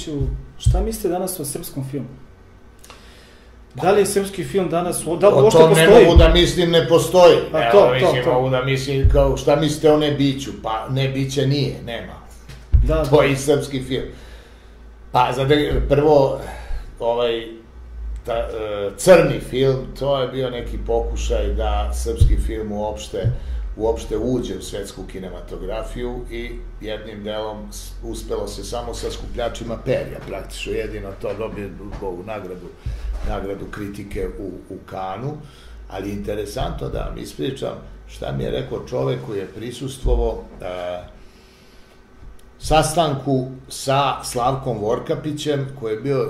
Pavloviću, šta mislite danas o srpskom filmu? Da li je srpski film danas, da li uopšte postoji? O tom ne mogu da mislim, ne postoji. To. Mogu da mislim, šta mislite o Nebiću? Pa Nebića nije, nema. To je i srpski film. Pa, prvo, crni film, to je bio neki pokušaj da srpski film uopšte uđe u svetsku kinematografiju i jednim delom uspelo se samo sa skupljačima perja, praktično jedino to dobije nagradu kritike u Kanu, ali interesantno da vam ispričam šta mi je rekao čovek koji je prisustvovao sastanku sa Slavkom Vorkapićem,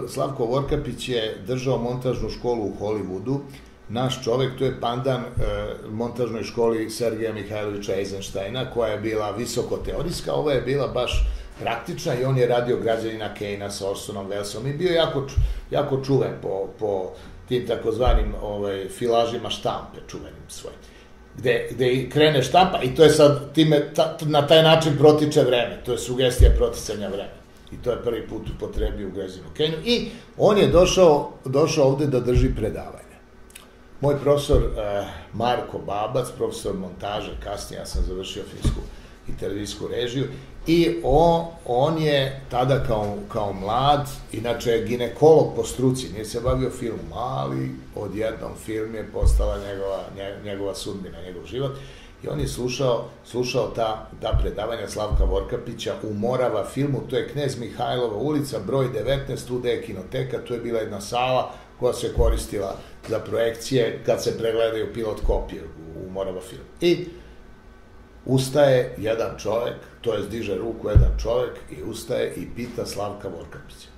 Slavko Vorkapić je držao montažnu školu u Hollywoodu, naš čovek, to je pandan montažnoj školi Sergeja Mihajlovića Eizenštajna, koja je bila visoko teorijska, ova je bila baš praktična i on je radio Građanina Kejna sa Orsonom Wellesom i bio jako čuven po tim takozvanim filažima štampe, čuvenim svojim, gde krene štampa i to je sad, na taj način protiče vreme, to je sugestija proticanja vremena. I to je prvi put upotrebio u Građaninu Kejnu i on je došao ovde da drži predavanje. Moj profesor Marko Babac, profesor montaže, kasnije ja sam završio filmsku i televizijsku režiju i on je tada kao mlad, inače ginekolog po struci, nije se bavio filmom, ali odjednom film je postala njegova sudbina, njegov život i on je slušao ta predavanja Slavka Vorkapića u Morava filmu, to je Knez Mihajlova ulica, broj 19, tu gde je kinoteka, tu je bila jedna sala koja se koristila za projekcije kad se pregledaju pilot kopije u Morava filmu. I ustaje jedan čovek, to je diže ruku jedan čovek i ustaje i pita Slavka Vorkapića.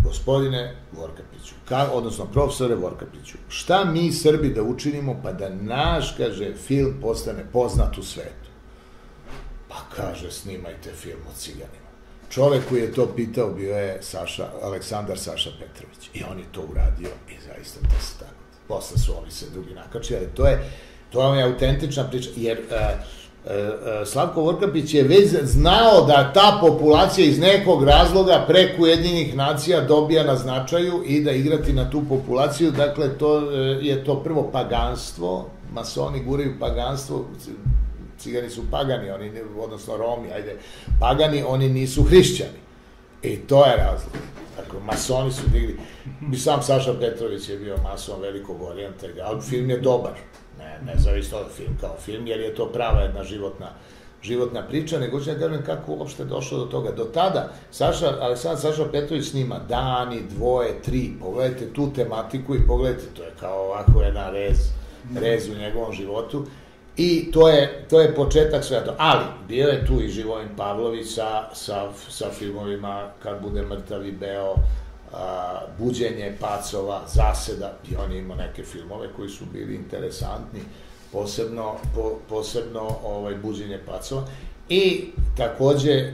Gospodine Vorkapiću, odnosno profesore Vorkapiću, šta mi Srbi da učinimo pa da naš, kaže, film postane poznat u svetu? Pa kaže, snimajte film o ciganima. Čovek koji je to pitao bio je Aleksandar Saša Petrović i on je to uradio i zaista to se tako. Posle su ovi se drugi nakačili, ali to vam je autentična priča, jer Slavko Vorkapić je već znao da ta populacija iz nekog razloga preko Ujedinjenih nacija dobija na značaju i da igrati na tu populaciju, dakle je to prvo paganstvo, masoni guraju paganstvo, cigani su pagani, odnosno Romi, pagani, oni nisu hrišćani. I to je razlog. Dakle, masoni su digli. Sam Saša Petrović je bio mason velikog orijenta, ali film je dobar. Ne zavisno od film kao film, jer je to prava jedna životna priča, nego ću da kažem kako uopšte došlo do toga. Do tada, Aleksandar Saša Petrović snima dani, dvoje, tri, pogledajte tu tematiku i pogledajte, to je kao ovako jedan rez u njegovom životu. I to je početak sveta. Ali, bio je tu i Živojin Pavlović sa filmovima Kad bude mrtav i beo, Buđenje pacova, Zaseda, i on je imao neke filmove koji su bili interesantni, posebno Buđenje pacova. I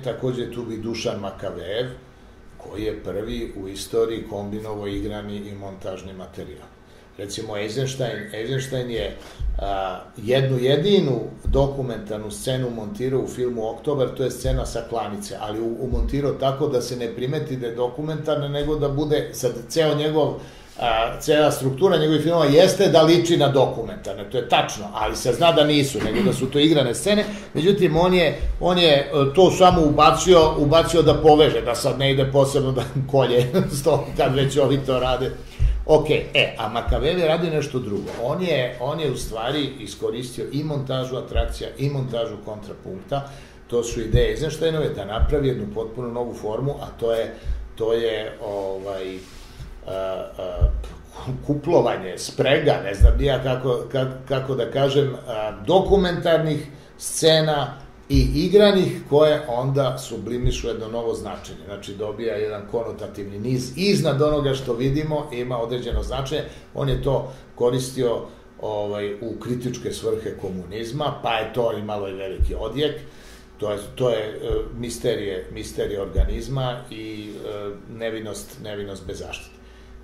takođe tu bi Dušan Makavejev, koji je prvi u istoriji kombinovao igrani i montažni materijal. Recimo, Eizenštajn je jednu jedinu dokumentarnu scenu montirao u filmu Oktobar, to je scena sa klanice, ali umontirao tako da se ne primeti da je dokumentarna, nego da bude, sad cela struktura njegovih filmova jeste da liči na dokumentarne, to je tačno, ali se zna da nisu, nego da su to igrane scene, međutim, on je to samo ubacio da poveže, da sad ne ide posebno da kolje, kad već ovi to rade. Ok, a Makavejev je radio nešto drugo. On je u stvari iskoristio i montažu atrakcija i montažu kontrapunkta. To su ideje Eizenštajnove da napravi jednu potpuno novu formu, a to je kuplovanje, sprega, ne znam nija kako da kažem, dokumentarnih scena i igranih koje onda sublimišu jedno novo značenje. Znači, dobija jedan konotativni niz iznad onoga što vidimo, ima određeno značenje. On je to koristio u kritičke svrhe komunizma, pa je to imalo i veliki odjek. To je misterije organizma i nevinost bez zaštite.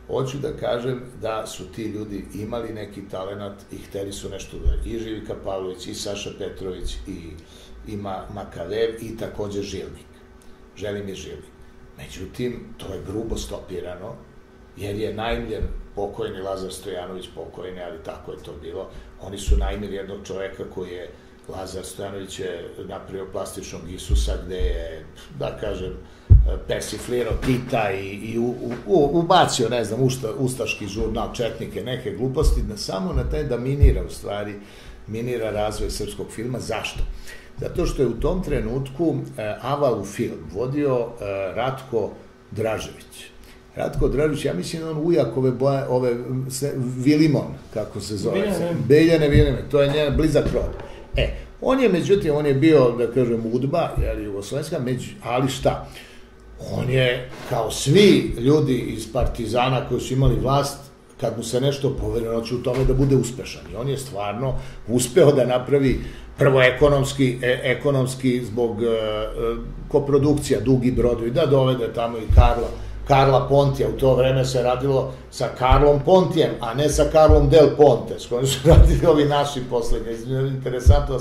Hoću da kažem da su ti ljudi imali neki talenat i hteli su nešto da i Živika Pavlović, i Saša Petrović, i Makavejev, i takođe Želimir Žilnik. Međutim, to je grubo stopirano, jer je najmljen pokojni Lazar Stojanović pokojni, ali tako je to bilo. Oni su najmili jednog čoveka koji je, Lazar Stojanović je napravio plastičnog Isusa, gde je, da kažem, persiflirao Tita i ubacio, ne znam, ustaški žurnal, četnike, neke gluposti, samo na taj da minira, u stvari, minira razvoj srpskog filma. Zašto? Zato što je u tom trenutku Avalu film vodio Ratko Dražević. Ratko Dražević, ja mislim da on ujak ove Vilimon, kako se zove. Beljane Vilime, to je njen blizak rod. On je, međutim, on je bio, da kažem, udba, jugoslovenska, ali šta? On je, kao svi ljudi iz Partizana koji su imali vlast, kad mu se nešto poverilo, će u tome da bude uspešan. I on je stvarno uspeo da napravi prvo ekonomski zbog koprodukcija, Dugi brodovi, da dovede tamo i Karla Pontija. U to vreme se radilo sa Karlom Pontijem, a ne sa Karlom Del Ponte, s kojim su radili ovi naši poslednji. Interesantno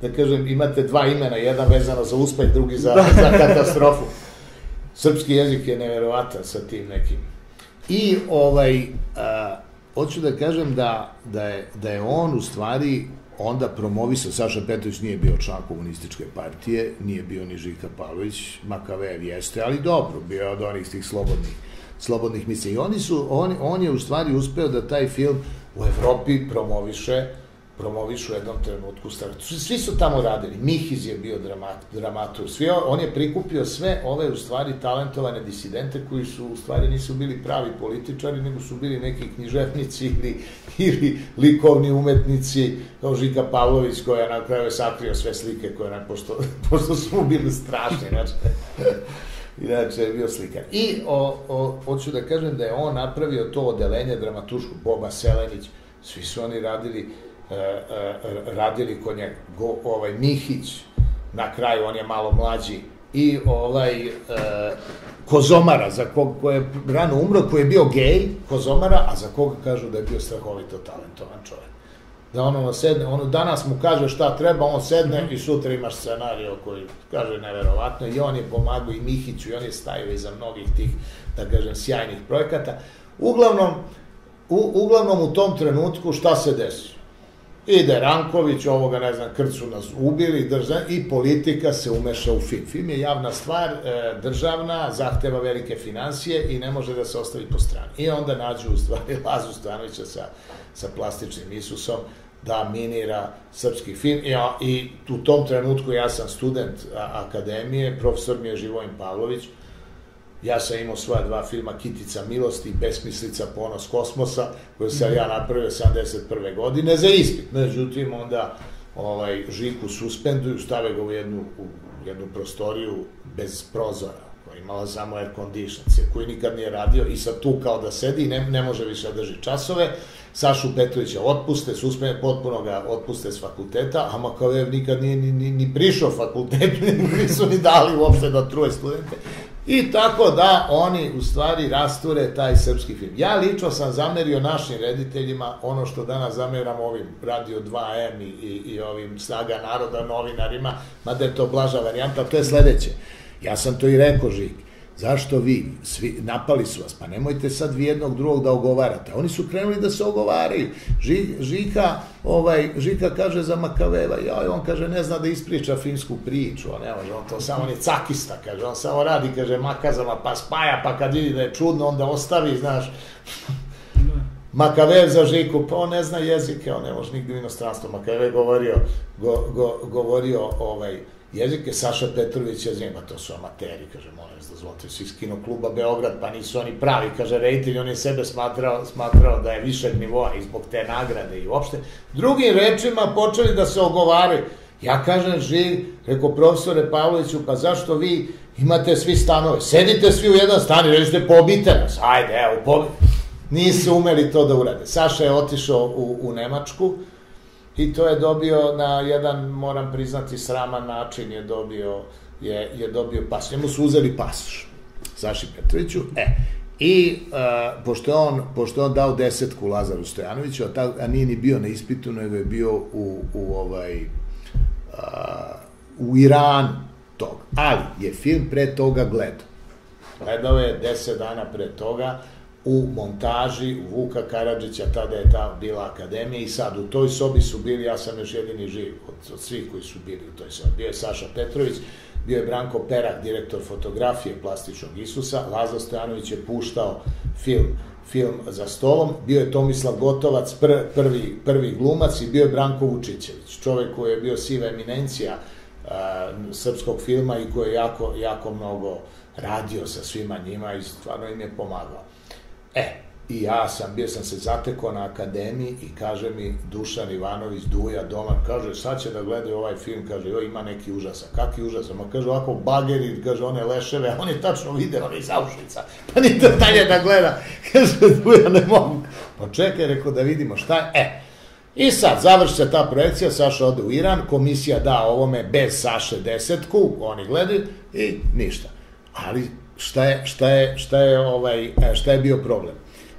da kažem, imate dva imena, jedan vezano za uspeh, drugi za katastrofu. Srpski jezik je neverovatan sa tim nekim. I hoću da kažem da je on u stvari onda promovisao, Saša Petrović nije bio član komunističke partije, nije bio ni Žika Pavlović, Makavejev jeste, ali dobro, bio je od onih tih slobodnih misli. I on je u stvari uspeo da taj film u Evropi promovišu u jednom trenutku. Svi su tamo radili, Mihiz je bio dramatur, on je prikupio sve ove u stvari talentovane disidente koji su u stvari nisu bili pravi političari, nego su bili neki književnici ili likovni umetnici, kao Žika Pavlović koja je na kraju sakrio sve slike koje pošto su mu bili strašni, inače je bio slikar. I hoću da kažem da je on napravio to odelenje dramaturško, Boba Selenić, svi su oni radili kod njega, Mihić, na kraju on je malo mlađi, i Kozomara, za koga je rano umro, koji je bio gej, Kozomara, a za koga kažu da je bio strahovito talentovan čovjek. Da ono sedne, danas mu kaže šta treba, on sedne i sutra imaš scenario koji kaže neverovatno, i on je pomagao i Mihiću, i on je stajao iza mnogih tih, da kažem, sjajnih projekata. Uglavnom u tom trenutku šta se desi? Ide Ranković, ovoga, ne znam, Krcu nas ubili, i politika se umeša u film. Film je javna stvar, državna, zahteva velike finansije i ne može da se ostavi po strani. I onda nađu, u stvari, Lazu Stojanovića sa plastičnim Isusom da minira srpski film. I u tom trenutku ja sam student akademije, profesor mi je Živojin Pavlović. Ja sam imao svoja dva filma, Kitica milosti i Besmislica ponos kosmosa, koje sam ja napravio 71. godine za ispit. Međutim, onda Žiku suspenduju, stave ga u jednu prostoriju bez prozora, koja imala samo air conditions, koji nikad nije radio, i sad tu kao da sedi i ne može više da drži časove. Sašu Petrovića otpuste, potpuno ga otpuste s fakulteta, a Makavejev nikad nije ni prišao fakultetu, nisu ni dali uopšte da truje studente. I tako da oni u stvari rasture taj srpski film. Ja lično sam zamerio našim rediteljima ono što danas zameram ovim Radio 2M i ovim Snaga naroda novinarima, mada je to blaža varijanta, to je sledeće. Ja sam to i rekao, Žik, zašto vi, svi napali su vas, pa nemojte sad vi jednog drugog da ogovarate. Oni su krenuli da se ogovaraju. Žika kaže za Makaveva, on kaže ne zna da ispriča filmsku priču, on to samo on je cakista, kaže, on samo radi, kaže, makazama, pa spaja, pa kad vidi da je čudno, onda ostavi, znaš. Makavejev za Žiku, pa on ne zna jezike, on ne može nigde u inostranstvu. Makavejev govorio jezike, Saša Petrović je zima, to su amateri, kaže, molim vas dozvolite, svi iz Kinokluba Beograd, pa nisu oni pravi, kaže, reditelj, on je sebe smatrao da je višeg nivoa i zbog te nagrade i uopšte. Drugim rečima počeli da se ogovaraju. Ja kažem, rekao profesore Pavloviću, pa zašto vi imate svi stanove? Sedite svi u jedan stan i rećete, pobite nas, ajde, evo, pobite. Nisu umeli to da urade. Saša je otišao u Nemačku, i to je dobio na jedan, moram priznati, sraman način je dobio pasoš. Njemu su uzeli pasoš, Saši Petroviću. I pošto je on dao 10 Lazaru Stojanoviću, a nije ni bio na ispitu, nego je bio u Iranu tog. Ali je film pre toga gledao. Gledao je 10 dana pre toga u montaži Vuka Karadžića, tada je ta bila akademija i sad u toj sobi su bili, ja sam još jedini živ od svih koji su bili u toj sobi. Bio je Saša Petrović, bio je Branko Perak, direktor fotografije Plastičnog Isusa, Lazo Stojanović je puštao film za stolom, bio je Tomislav Gotovac, prvi glumac i bio je Branko Vučićević, čovek koji je bio siva eminencija srpskog filma i koji je jako mnogo radio sa svima njima i stvarno im je pomagao. I bio sam se zatekao na akademiji i kaže mi Dušan Ivanović, Duja, domar, kaže, sad će da gledaju ovaj film, kaže, joj, ima neki užasak. Kakvi užasak? Ma kaže, ovako bageri, kaže, one leševe, on je tačno vidio, on je iz Auschwitza, pa ni to dalje da gleda. Kaže, Duja, ne mogu. Pa čekaj, rekao, da vidimo šta je. I sad, završi se ta projekcija, Saša ode u Iran, komisija da ovome bez Saše 10, oni gledaju i ništa. Ali šta je bio problem?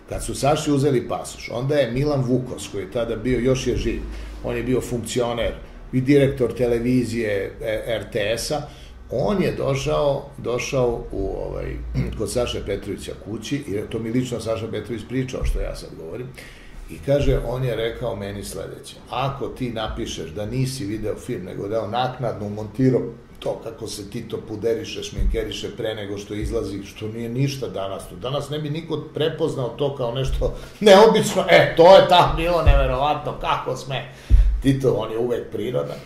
Kad su Saši uzeli pasoš, onda je Milan Vukos, koji je tada bio, još je živ, on je bio funkcioner i direktor televizije RTS-a, on je došao kod Saše Petrovića kući, i to mi lično Saša Petrović pričao, što ja sad govorim, i kaže, on je rekao meni sledeće, ako ti napišeš da nisi video film, nego da je on naknadno montirao to kako se ti to puderiše, šminkeriše pre nego što izlazi, što nije ništa danas. Danas ne bi niko prepoznao to kao nešto neobično. To je tako bilo neverovatno, kako sme. Tito, on je uvek prirodan.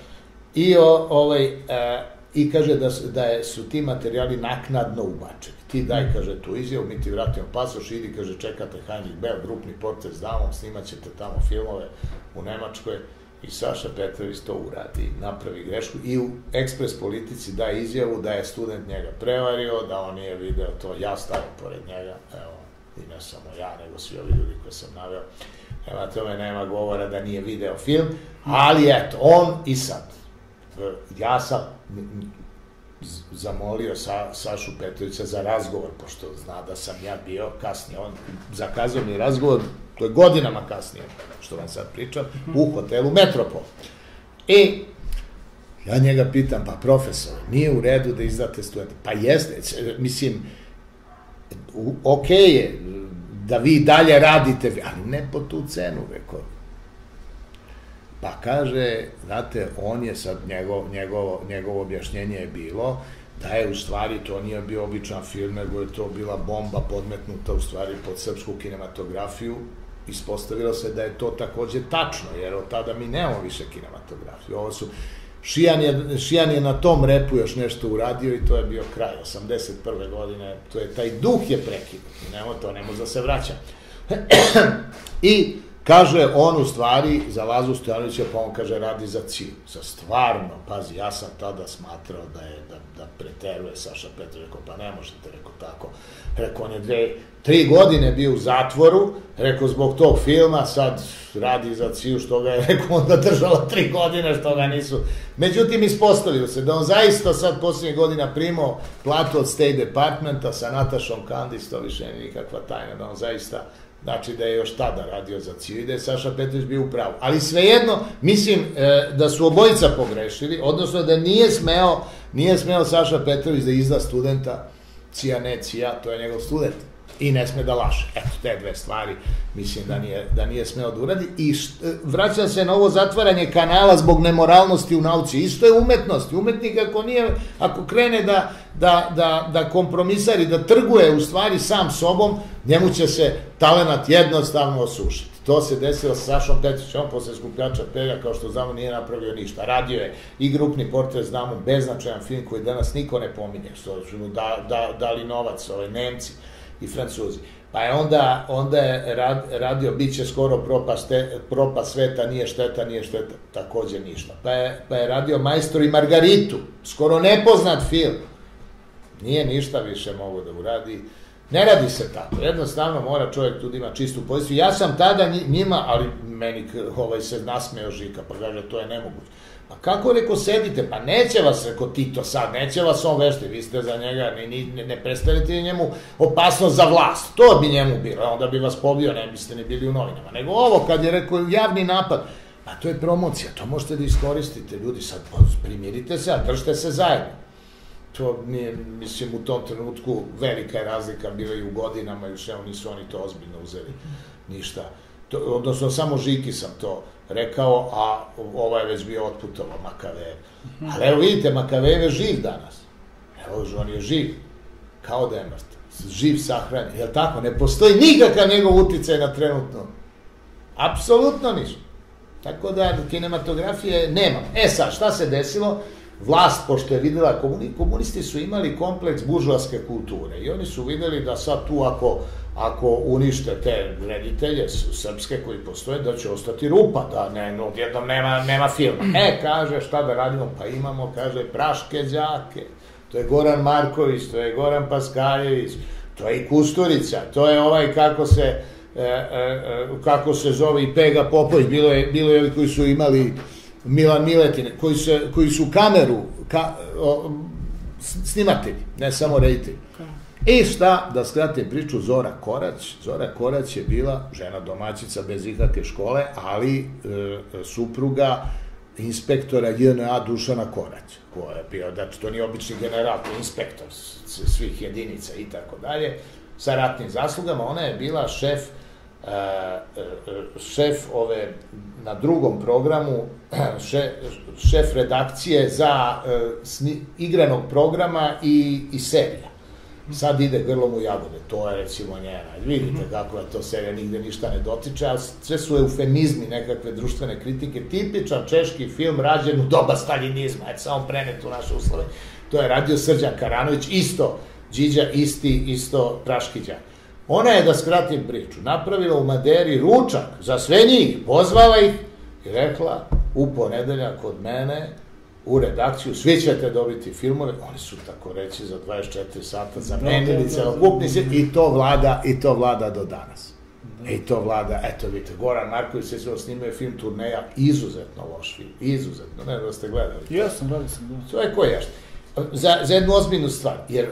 I kaže da su ti materijali naknadno ubačeni. Ti daj, kaže, tu izjavu, mi ti vratimo pasoš, idi, kaže, čekate Heinrich Bell, grupni portret s damom, snimat ćete tamo filmove u Nemačkoj. I Saša Petrović to uradi, napravi grešku i u Ekspres Politici da izjavu da je student njega prevario, da on nije video to, ja stavim pored njega, evo, i ne samo ja, nego svi ovi ljudi koje sam naveo. Prema tome nema govora da nije video film, ali eto, on i sad. Ja sam zamolio Sašu Petrovića za razgovor, pošto zna da sam ja bio kasnije, on zakazao mi razgovor, to je godinama kasnije, što vam sad pričam, u hotelu Metropol. I ja njega pitam, pa profesor, nije u redu da izdate studente? Pa jeste, mislim, okej je da vi dalje radite, ali ne po tu cenu, rekao. Pa kaže, znate, on je sad, njegovo objašnjenje je bilo da je u stvari to nije bio običan film, nego je to bila bomba podmetnuta u stvari pod srpsku kinematografiju. Ispostavilo se da je to takođe tačno, jer od tada mi nemamo više kinematografiju. Ovo su, Šijan je na tom repu još nešto uradio i to je bio kraj, 81. godine, to je, taj duh je prekinut, to ne može da se vraća. I kaže on u stvari za Lazu Stojanovića, pa on kaže radi za cilj. Stvarno, pazi, ja sam tada smatrao da preteruje Saša Petrović, rekao, pa ne možete, rekao tako. Rekao, on je 3 godine bio u zatvoru, rekao, zbog tog filma, sad radi za cilj, što ga je, rekao, onda držalo 3 godine, što ga nisu. Međutim, ispostavilo se da on zaista sad posljednjih godina primao platu od State Departmenta sa Natašom Kandić, to više nije nikakva tajna, da on zaista, znači da je još tada radio za cilj i da je Saša Petrović bio u pravu. Ali svejedno, mislim da su obojica pogrešili, odnosno da nije smeo Saša Petrović da izda studenta, cija ne cija, to je njegov student. I ne sme da laže. Eto, te dve stvari mislim da nije smeo da uradi. I vraća se na ovo zatvaranje kanala zbog nemoralnosti u nauci. Isto je umetnost. Umetnik ako krene da kompromisari, da trguje u stvari sam sobom, njemu će se talenat jednostavno osušiti. To se desilo sa Sašom Petrovićem, on posle Skupljača perja, kao što znamo, nije napravio ništa. Radio je i grupni portret, znamo, beznačajan film koji danas niko ne pominje, što su mu dali novac, Nemci i Francuzi. Pa je onda je radio, bit će skoro propast sveta, nije šteta, takođe ništa. Pa je radio Majstor i Margaritu, skoro nepoznat film. Nije ništa više mogo da uradi. Ne radi se tako, jednostavno mora čovjek tu da ima čistu poziciju. Ja sam tada njima, ali meni se nasmeo Žika, pa kaže, to je nemoguće. Pa kako, rekao, sedite, pa neće vas, rekao, Tito sad, neće vas on vešti, vi ste za njega, ne predstavite njemu opasnost za vlast, to bi njemu bilo, onda bi vas pobio, ne biste ni bili u novinama, nego ovo, kad je rekao javni napad, pa to je promocija, to možete da iskoristite, ljudi, sad primirite se, a držite se zajedno. to nije, mislim, u tom trenutku velika je razlika bila i u godinama i u svemu, nisu oni to ozbiljno uzeli, ništa. Odnosno, samo Žiki sam to rekao, a ovo je već bio otputovao Makavejev. Ali evo vidite, Makavejev je živ danas. Evo, on je živ, kao da je mrtav, živ, sahranjen, jel tako? Ne postoji nikakav njegov uticaj na trenutno. Apsolutno ništa. Tako da, kinematografije nemam. Sad, šta se desilo? Vlast, pošto je videla, komunisti su imali kompleks buržoaske kulture i oni su videli da sad tu ako unište te reditelje srpske koji postoje, da će ostati rupa, da odjednom nema filma. Kaže, šta da radimo? Pa imamo, kaže, Praške đake, to je Goran Marković, to je Goran Paskaljević, to je i Kusturica, to je ovaj kako se zove i Pega Popović, bilo je ovi koji su imali Milan Miletin, koji su kameru snimatelji, ne samo reditelji. I šta, da skratim priču, Zora Korać je bila žena domaćica bez ikakve škole, ali supruga inspektora JNA Dušana Korać, koja je bio, znači to nije obični general, to je inspektor svih jedinica i tako dalje, sa ratnim zaslugama. Ona je bila šef ove, na drugom programu, šef redakcije za igranog programa i serija. Sad ide Grlom u jagode, to je recimo njena. Vidite kako je to serija, nigde ništa ne dotiče, a sve su eufemizmi nekakve društvene kritike, tipičan češki film rađen u doba staljinizma, samo prenet u naše uslove. To je radio Srđan Karanović, isto Điđa, isto Praški đak. Ona je, da skratim priču, napravila u Maderi ručak za sve njih, pozvala ih i rekla, u ponedeljak kod mene, u redakciju, svi ćete dobiti filmove, oni su, tako reći, za 24 sata zamenili celokupni svijet i to vlada do danas. I to vlada, eto vidite, Goran Marković se snimio film Turneja, izuzetno loš film, izuzetno, ne da ste gledali. Ja sam, radio sam. To je ko ješta. Za jednu ozbiljnu stvar, jer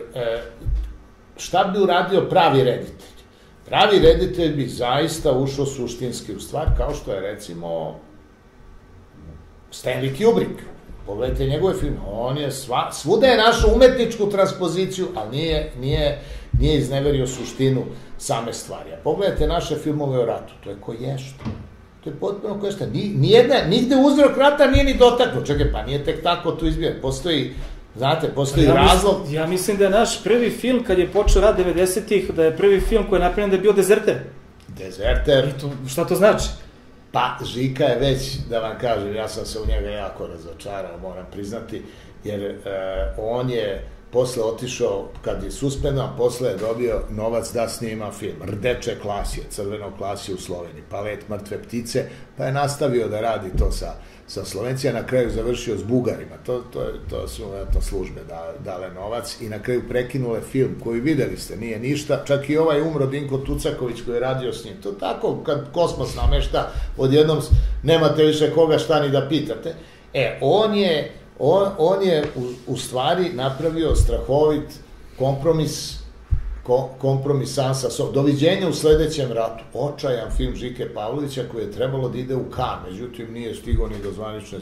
šta bi uradio pravi reditelj? Pravi reditelj bi zaista ušao suštinski u stvar, kao što je, recimo, Stanley Kubrick. Pogledajte njegove filme, on je svuda je našao umetničku transpoziciju, ali nije izneverio suštinu same stvari. Pogledajte naše filmove o ratu, to je ko ješta. To je potpuno ko ješta. Nigde uzrok rata nije ni dotaknuo. Čekaj, pa nije tek tako tu izbijen. Postoji razlog. Ja mislim da je naš prvi film, kad je počeo rad 90-ih, da je prvi film koji je napravljen da je bio Dezerter. Dezerter. Šta to znači? Pa, Žika je već, da vam kažem, ja sam se u njega jako razočarao, moram priznati, jer on je posle otišao, kad je suspendovan, posle je dobio novac da snima film. Rdeče klasije, crveno klasije u Sloveniji, pa Let mrtve ptice, pa je nastavio da radi to sa Slovencija, na kraju završio s Bugarima. To su službe dale novac i na kraju prekinule film koji videli ste, nije ništa, čak i ovaj umro Dinko Tucaković koji je radio s njim. To tako, kad kosmos namešta, odjednom nemate više koga šta ni da pitate. On je u stvari napravio strahovit kompromisan sa sobom. Doviđenja u sledećem ratu. Očajan film Žike Pavlovića koji je trebalo da ide u Kan, međutim nije stigao ni do zvanične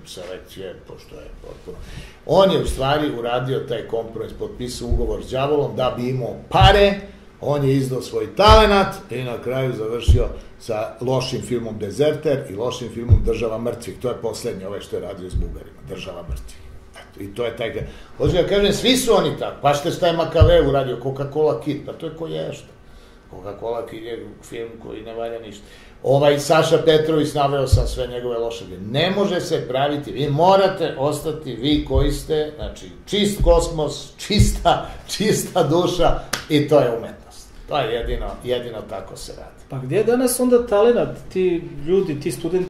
selekcije, pošto je potpuno. On je u stvari uradio taj kompromis, potpisao ugovor s đavolom da bi imao pare, on je izdao svoj talenat i na kraju završio sa lošim filmom Dezerter i lošim filmom Država mrtvih. To je poslednje, ovaj što je radio s Bugarima, Država mrtvih. I to je taj gledaj. Hoću da kažem, svi su oni tako. Pa šta je Makavejev uradio, Coca-Cola Kid, pa to je ko ješta. Coca-Cola Kid je film koji ne valja ništa. Saša Petrović, naveo sam sve njegove loše. Ne može se praviti, vi morate ostati vi koji ste, znači, čist kosmos, čista duša i to je umetnost. To je jedino tako se radi. Pa gdje je danas onda talenat, ti ljudi, ti studenti?